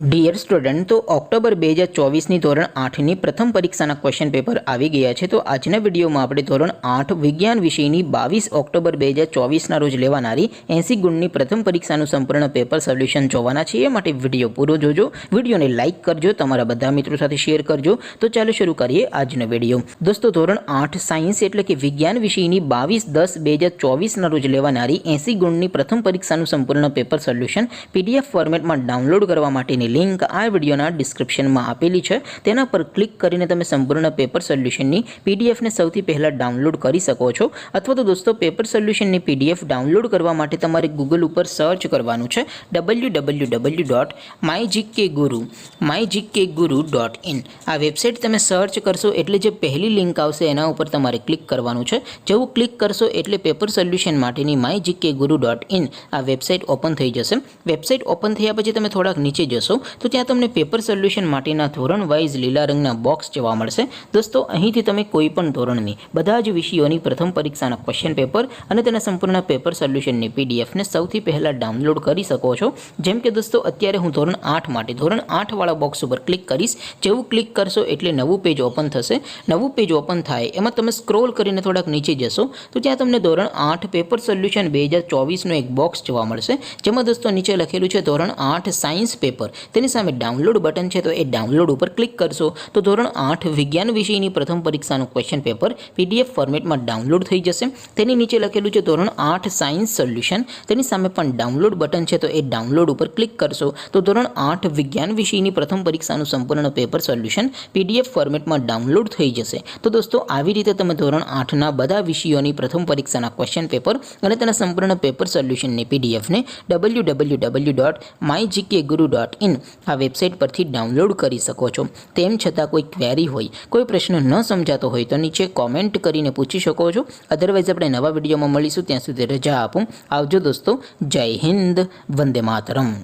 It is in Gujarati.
ડિયર સ્ટુડન્ટ, તો ઓક્ટોબર 2024ની ધોરણ 8ની પ્રથમ પરીક્ષાના ક્વેશ્ચન પેપર આવી ગયા છે। તો આજના વિડીયોમાં આપણે ધોરણ 8 વિજ્ઞાન વિષયની 22 ઓક્ટોબર 2024ના રોજ લેવાનારી 80 ગુણની પ્રથમ પરીક્ષાનું સંપૂર્ણ પેપર સોલ્યુશન જોવાના છે। એ માટે વિડીયો પૂરો જોજો, વિડીયોને લાઇક કરજો, તમારા બધા મિત્રો સાથે શેર કરજો। તો ચાલો શરૂ કરીએ આજનો વિડીયો। દોસ્તો, ધોરણ 8 સાયન્સ એટલે કે વિજ્ઞાન વિષયની 22/10/2024ના રોજ લેવાનારી 80 ગુણની પ્રથમ પરીક્ષાનું સંપૂર્ણ પેપર સોલ્યુશન PDF ફોર્મેટમાં ડાઉનલોડ કરવા માટેની लिंक आ वीडियोना डिस्क्रिप्शन में आपेली है। तेना पर क्लिक करीने तमे संपूर्ण पेपर सोल्यूशन नी PDF ने सौथी पहला डाउनलॉड करी सको छो। अथवा तो दोस्तों, पेपर सोल्यूशन नी PDF डाउनलॉड करवा माटे तमारे गूगल पर सर्च करवानुं छे www.mygkguru.in। आ वेबसाइट तमे सर्च करशो एटले जे पहली लिंक आवशे एना उपर तमारे क्लिक करवानुं छे। जेवुं क्लिक करशो एटले पेपर सोल्यूशन माटेनी mygkguru.in आ वेबसाइट ओपन थई जशे। वेबसाइट ओपन थया पछी तमे थोड़ाक नीचे जशो तो त्यां तमने पेपर सोल्यूशन माटेना धोरण वाइज लीला रंगना बॉक्स जोवा मळशे। दोस्तों, અહીંથી તમે કોઈ પણ ધોરણની બધા જ વિષયોની પ્રથમ પરીક્ષાના ક્વેશ્ચન પેપર અને તેના સંપૂર્ણ પેપર સોલ્યુશનની PDF ને સૌથી પહેલા ડાઉનલોડ કરી શકો છો। જેમ કે દોસ્તો, અત્યારે હું ધોરણ 8 માટે ધોરણ 8 વાળા બોક્સ ઉપર ક્લિક કરીશ। જેવું ક્લિક કરશો એટલે નવું પેજ ઓપન થશે। નવું પેજ ઓપન થાય એમાં તમે સ્ક્રોલ કરીને થોડાક નીચે જશો તો ત્યાં તમને ધોરણ 8 પેપર સોલ્યુશન 2024 નો એક બોક્સ જોવા મળશે। જેમાં દોસ્તો નીચે લખેલું છે ધોરણ 8 સાયન્સ પેપર। તેની સામે ડાઉનલોડ બટન છે, તો એ ડાઉનલોડ ઉપર ક્લિક કરશો તો ધોરણ 8 વિજ્ઞાન વિષયની પ્રથમ પરીક્ષાનું ક્વેશ્ચન પેપર PDF ફોર્મેટમાં ડાઉનલોડ થઈ જશે। તેની નીચે લખેલું છે ધોરણ 8 સાયન્સ સોલ્યુશન। તેની સામે પણ ડાઉનલોડ બટન છે, તો એ ડાઉનલોડ ઉપર ક્લિક કરશો તો ધોરણ 8 વિજ્ઞાન વિષયની પ્રથમ પરીક્ષાનું સંપૂર્ણ પેપર સોલ્યુશન PDF ફોર્મેટમાં ડાઉનલોડ થઈ જશે। તો દોસ્તો, આવી રીતે તમે ધોરણ 8ના બધા વિષયોની પ્રથમ પરીક્ષાના ક્વેશ્ચન પેપર અને તેના સંપૂર્ણ પેપર સોલ્યુશનની PDF ને www.mygkguru.in आ वेबसाइट पर डाउनलॉड करी सको छो। तेम छतां कोई क्वेरी होय, कोई प्रश्न न समजातो होय तो नीचे कॉमेंट करीने पूछी शको छो। अदरवाइज आपणे नवा विडियोमां मळीशुं, त्यां सुधी रजा आपो। आवजो दोस्तों। जय हिंद, वंदे मातरम।